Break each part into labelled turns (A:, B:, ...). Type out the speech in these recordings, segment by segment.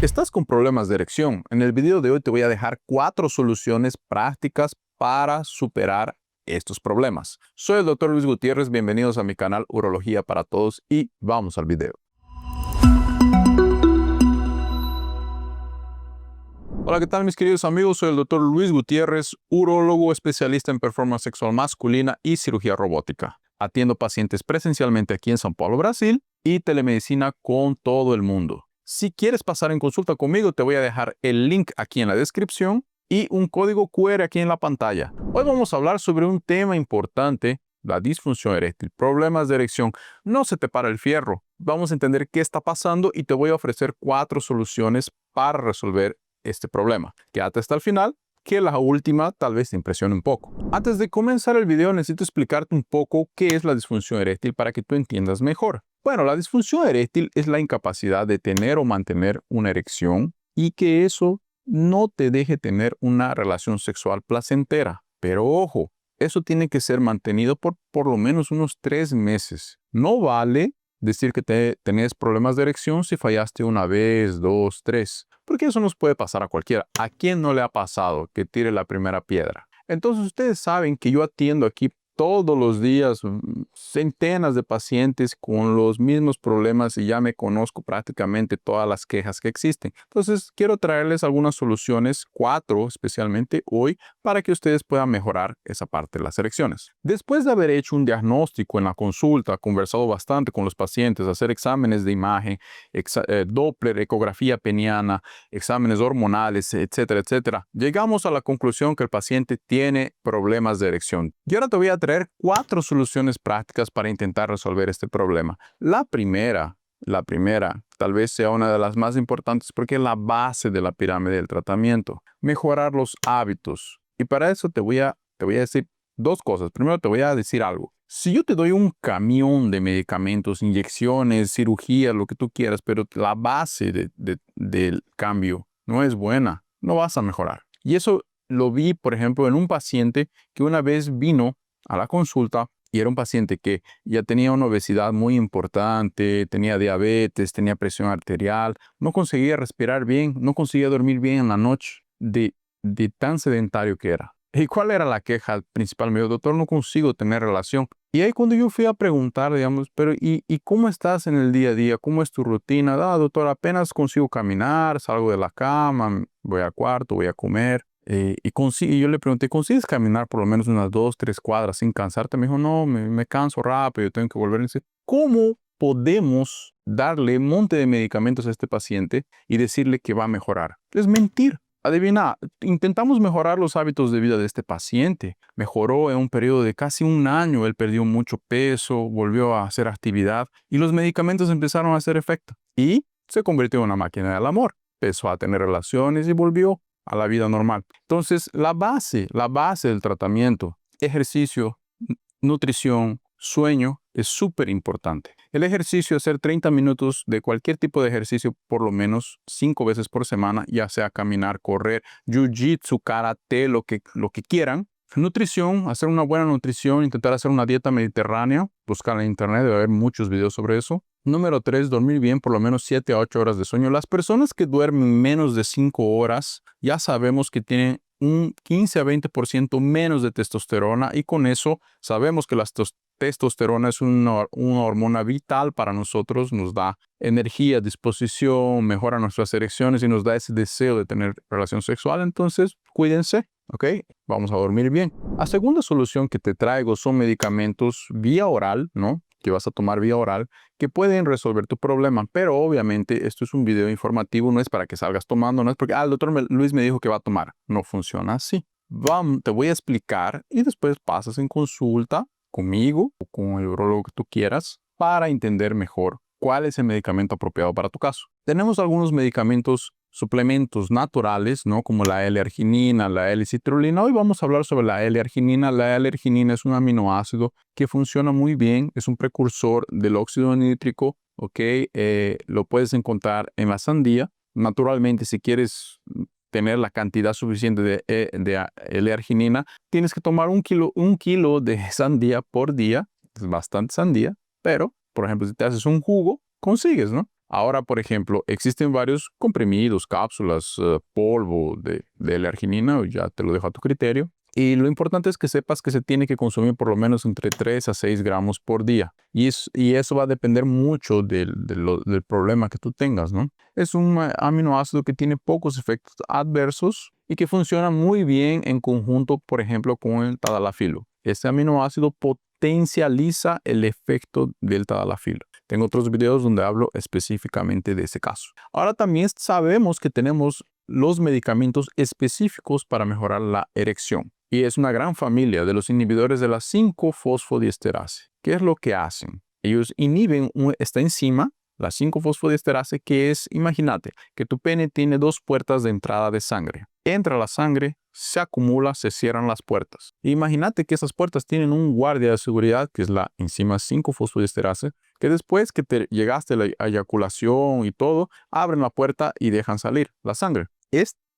A: ¿Estás con problemas de erección? En el video de hoy te voy a dejar 4 soluciones prácticas para superar estos problemas. Soy el Dr. Luis Gutiérrez, bienvenidos a mi canal Urología para Todos y vamos al video. Hola, ¿qué tal mis queridos amigos? Soy el Dr. Luis Gutiérrez, urólogo especialista en performance sexual masculina y cirugía robótica. Atiendo pacientes presencialmente aquí en São Paulo, Brasil y telemedicina con todo el mundo. Si quieres pasar en consulta conmigo, te voy a dejar el link aquí en la descripción y un código QR aquí en la pantalla. Hoy vamos a hablar sobre un tema importante, la disfunción eréctil, problemas de erección. No se te para el fierro. Vamos a entender qué está pasando y te voy a ofrecer 4 soluciones para resolver este problema. Quédate hasta el final, que la última tal vez te impresione un poco. Antes de comenzar el video, necesito explicarte un poco qué es la disfunción eréctil para que tú entiendas mejor. Bueno, la disfunción eréctil es la incapacidad de tener o mantener una erección y que eso no te deje tener una relación sexual placentera. Pero ojo, eso tiene que ser mantenido por lo menos unos 3 meses. No vale decir que tenés problemas de erección si fallaste una vez, 2, 3, porque eso nos puede pasar a cualquiera. ¿A quién no le ha pasado que tire la primera piedra? Entonces ustedes saben que yo atiendo aquí todos los días centenas de pacientes con los mismos problemas y ya me conozco prácticamente todas las quejas que existen. Entonces quiero traerles algunas soluciones, 4 especialmente hoy, para que ustedes puedan mejorar esa parte de las erecciones. Después de haber hecho un diagnóstico en la consulta, conversado bastante con los pacientes, hacer exámenes de imagen, Doppler, ecografía peniana, exámenes hormonales, etcétera, etcétera, llegamos a la conclusión que el paciente tiene problemas de erección. Y ahora te voy a traer 4 soluciones prácticas para intentar resolver este problema. La primera, tal vez sea una de las más importantes porque es la base de la pirámide del tratamiento. Mejorar los hábitos. Y para eso te voy a decir 2 cosas. Primero te voy a decir algo. Si yo te doy un camión de medicamentos, inyecciones, cirugía, lo que tú quieras, pero la base del cambio no es buena, no vas a mejorar. Y eso lo vi, por ejemplo, en un paciente que una vez vino a la consulta y era un paciente que ya tenía una obesidad muy importante, tenía diabetes, tenía presión arterial, no conseguía respirar bien, no conseguía dormir bien en la noche de tan sedentario que era. ¿Y cuál era la queja principal? Me dijo, doctor, no consigo tener relación. Y ahí cuando yo fui a preguntar, digamos, pero ¿y cómo estás en el día a día? ¿Cómo es tu rutina? Doctor, apenas consigo caminar, salgo de la cama, voy al cuarto, voy a comer. Y yo le pregunté, ¿consigues caminar por lo menos unas 2, 3 cuadras sin cansarte? Me dijo, no, me canso rápido, tengo que volver. ¿Cómo podemos darle un monte de medicamentos a este paciente y decirle que va a mejorar? Es mentir. Adivina, intentamos mejorar los hábitos de vida de este paciente. Mejoró en un periodo de casi un año, él perdió mucho peso, volvió a hacer actividad y los medicamentos empezaron a hacer efecto. Y se convirtió en una máquina del amor. Empezó a tener relaciones y volvió a la vida normal. Entonces, la base del tratamiento, ejercicio, nutrición, sueño, es súper importante. El ejercicio, hacer 30 minutos de cualquier tipo de ejercicio, por lo menos 5 veces por semana, ya sea caminar, correr, jiu-jitsu, karate, lo que quieran. Nutrición, hacer una buena nutrición, intentar hacer una dieta mediterránea, buscar en internet, debe haber muchos videos sobre eso. Número 3, dormir bien, por lo menos 7 a 8 horas de sueño. Las personas que duermen menos de 5 horas, ya sabemos que tienen un 15 a 20% menos de testosterona y con eso sabemos que la testosterona es una hormona vital para nosotros, nos da energía, disposición, mejora nuestras erecciones y nos da ese deseo de tener relación sexual. Entonces, cuídense, ¿ok? Vamos a dormir bien. La segunda solución que te traigo son medicamentos vía oral, ¿no? Que vas a tomar vía oral, que pueden resolver tu problema. Pero obviamente esto es un video informativo, no es para que salgas tomando, no es porque, el doctor Luis me dijo que va a tomar. No funciona así. Te voy a explicar y después pasas en consulta conmigo o con el urólogo que tú quieras para entender mejor cuál es el medicamento apropiado para tu caso. Tenemos algunos medicamentos, suplementos naturales, ¿no? Como la L-arginina, la L-citrulina. Hoy vamos a hablar sobre la L-arginina. La L-arginina es un aminoácido que funciona muy bien, es un precursor del óxido nítrico, ¿ok? Lo puedes encontrar en la sandía. Naturalmente, si quieres tener la cantidad suficiente de L-arginina, tienes que tomar un kilo de sandía por día. Es bastante sandía, pero, por ejemplo, si te haces un jugo, consigues, ¿no? Ahora, por ejemplo, existen varios comprimidos, cápsulas, polvo de L-arginina, ya te lo dejo a tu criterio. Y lo importante es que sepas que se tiene que consumir por lo menos entre 3 a 6 gramos por día. Y eso va a depender mucho del problema que tú tengas, ¿no? Es un aminoácido que tiene pocos efectos adversos y que funciona muy bien en conjunto, por ejemplo, con el tadalafilo. Este aminoácido potencializa el efecto del tadalafilo. Tengo otros videos donde hablo específicamente de ese caso. Ahora también sabemos que tenemos los medicamentos específicos para mejorar la erección. Y es una gran familia de los inhibidores de la 5-fosfodiesterase. ¿Qué es lo que hacen? Ellos inhiben esta enzima, la 5-fosfodiesterase, que es, imagínate, que tu pene tiene 2 puertas de entrada de sangre. Entra la sangre, se acumula, se cierran las puertas. Imagínate que esas puertas tienen un guardia de seguridad, que es la enzima 5-fosfodiesterase, que después que te llegaste a la eyaculación y todo, abren la puerta y dejan salir la sangre.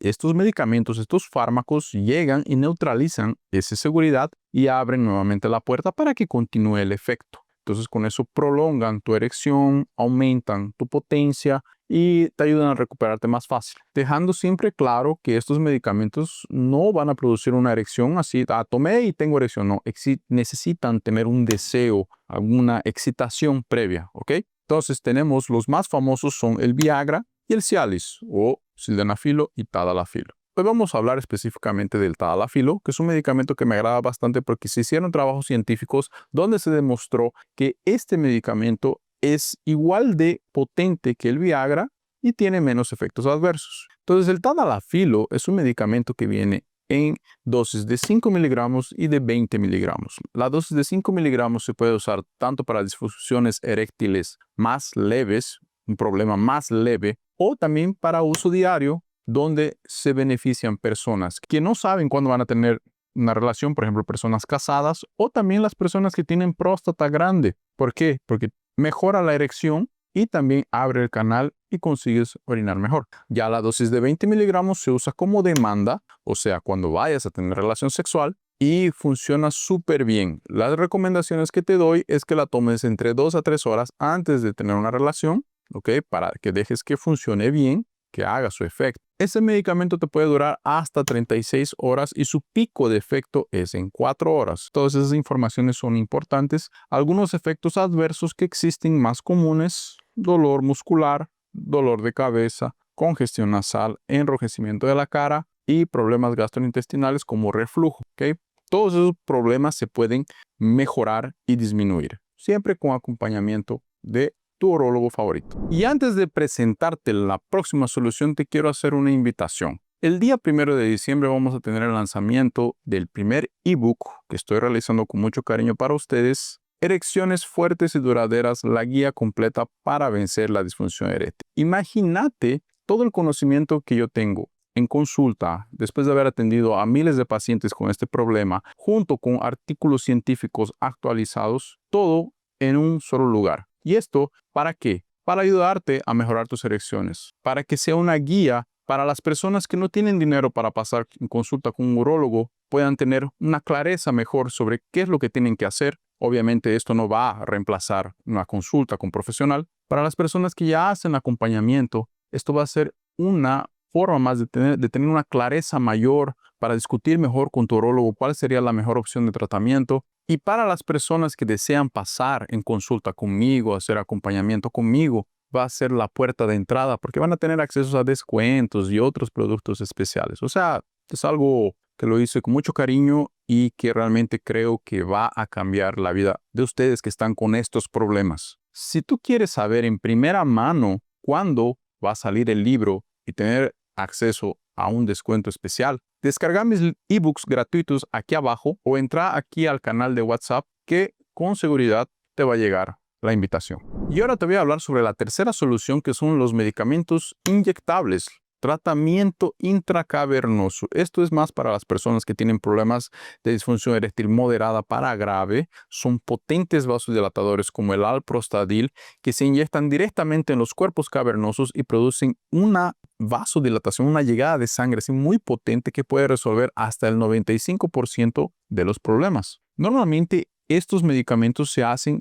A: Estos medicamentos, estos fármacos llegan y neutralizan esa seguridad y abren nuevamente la puerta para que continúe el efecto. Entonces con eso prolongan tu erección, aumentan tu potencia y te ayudan a recuperarte más fácil. Dejando siempre claro que estos medicamentos no van a producir una erección así, tomé y tengo erección. No, necesitan tener un deseo, alguna excitación previa, ¿ok? Entonces tenemos los más famosos son el Viagra y el Cialis o sildenafilo y tadalafilo. Hoy vamos a hablar específicamente del tadalafilo, que es un medicamento que me agrada bastante porque se hicieron trabajos científicos donde se demostró que este medicamento es igual de potente que el Viagra y tiene menos efectos adversos. Entonces el tadalafilo es un medicamento que viene en dosis de 5 miligramos y de 20 miligramos. La dosis de 5 miligramos se puede usar tanto para disfunciones eréctiles más leves, un problema más leve, o también para uso diario, donde se benefician personas que no saben cuándo van a tener una relación, por ejemplo, personas casadas, o también las personas que tienen próstata grande. ¿Por qué? Porque mejora la erección y también abre el canal y consigues orinar mejor. Ya la dosis de 20 miligramos se usa como demanda, o sea, cuando vayas a tener relación sexual, y funciona súper bien. Las recomendaciones que te doy es que la tomes entre 2 a 3 horas antes de tener una relación, ¿ok? Para que dejes que funcione bien, que haga su efecto. Ese medicamento te puede durar hasta 36 horas y su pico de efecto es en 4 horas. Todas esas informaciones son importantes. Algunos efectos adversos que existen más comunes: dolor muscular, dolor de cabeza, congestión nasal, enrojecimiento de la cara y problemas gastrointestinales como reflujo, ¿ok? Todos esos problemas se pueden mejorar y disminuir, siempre con acompañamiento de tu urólogo favorito. Y antes de presentarte la próxima solución, te quiero hacer una invitación. El día 1 de diciembre vamos a tener el lanzamiento del primer ebook que estoy realizando con mucho cariño para ustedes: Erecciones fuertes y duraderas, la guía completa para vencer la disfunción eréctil. Imagínate todo el conocimiento que yo tengo en consulta, después de haber atendido a miles de pacientes con este problema, junto con artículos científicos actualizados, todo en un solo lugar. ¿Y esto para qué? Para ayudarte a mejorar tus erecciones, para que sea una guía para las personas que no tienen dinero para pasar en consulta con un urólogo, puedan tener una clareza mejor sobre qué es lo que tienen que hacer. Obviamente esto no va a reemplazar una consulta con un profesional. Para las personas que ya hacen acompañamiento, esto va a ser una forma más de tener una clareza mayor para discutir mejor con tu urólogo cuál sería la mejor opción de tratamiento. Y para las personas que desean pasar en consulta conmigo, hacer acompañamiento conmigo, va a ser la puerta de entrada porque van a tener acceso a descuentos y otros productos especiales. O sea, es algo que lo hice con mucho cariño y que realmente creo que va a cambiar la vida de ustedes que están con estos problemas. Si tú quieres saber en primera mano cuándo va a salir el libro y tener acceso a un descuento especial, descarga mis ebooks gratuitos aquí abajo o entra aquí al canal de WhatsApp que con seguridad te va a llegar la invitación. Y ahora te voy a hablar sobre la tercera solución, que son los medicamentos inyectables. Tratamiento intracavernoso. Esto es más para las personas que tienen problemas de disfunción eréctil moderada para grave. Son potentes vasodilatadores como el alprostadil que se inyectan directamente en los cuerpos cavernosos y producen una vasodilatación, una llegada de sangre así muy potente que puede resolver hasta el 95% de los problemas. Normalmente estos medicamentos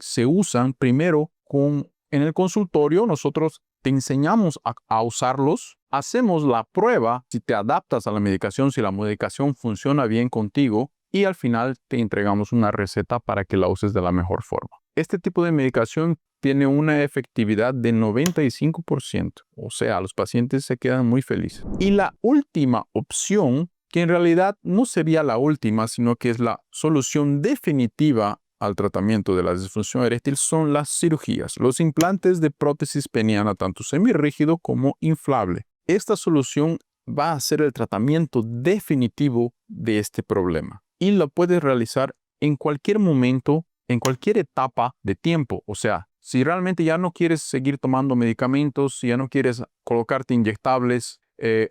A: se usan primero en el consultorio. Nosotros te enseñamos a usarlos, hacemos la prueba si te adaptas a la medicación, si la medicación funciona bien contigo y al final te entregamos una receta para que la uses de la mejor forma. Este tipo de medicación tiene una efectividad de 95%, o sea, los pacientes se quedan muy felices. Y la última opción, que en realidad no sería la última, sino que es la solución definitiva al tratamiento de la disfunción eréctil, son las cirugías, los implantes de prótesis peniana, tanto semirrígido como inflable. Esta solución va a ser el tratamiento definitivo de este problema y lo puedes realizar en cualquier momento, en cualquier etapa de tiempo. O sea, si realmente ya no quieres seguir tomando medicamentos, si ya no quieres colocarte inyectables,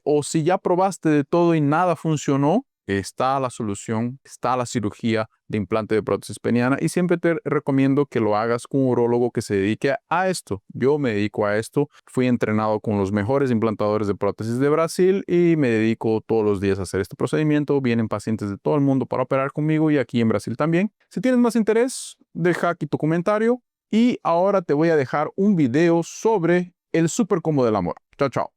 A: o si ya probaste de todo y nada funcionó, está la solución, está la cirugía de implante de prótesis peniana y siempre te recomiendo que lo hagas con un urólogo que se dedique a esto. Yo me dedico a esto, fui entrenado con los mejores implantadores de prótesis de Brasil y me dedico todos los días a hacer este procedimiento. Vienen pacientes de todo el mundo para operar conmigo y aquí en Brasil también. Si tienes más interés, deja aquí tu comentario y ahora te voy a dejar un video sobre el super combo del amor. Chao, chao.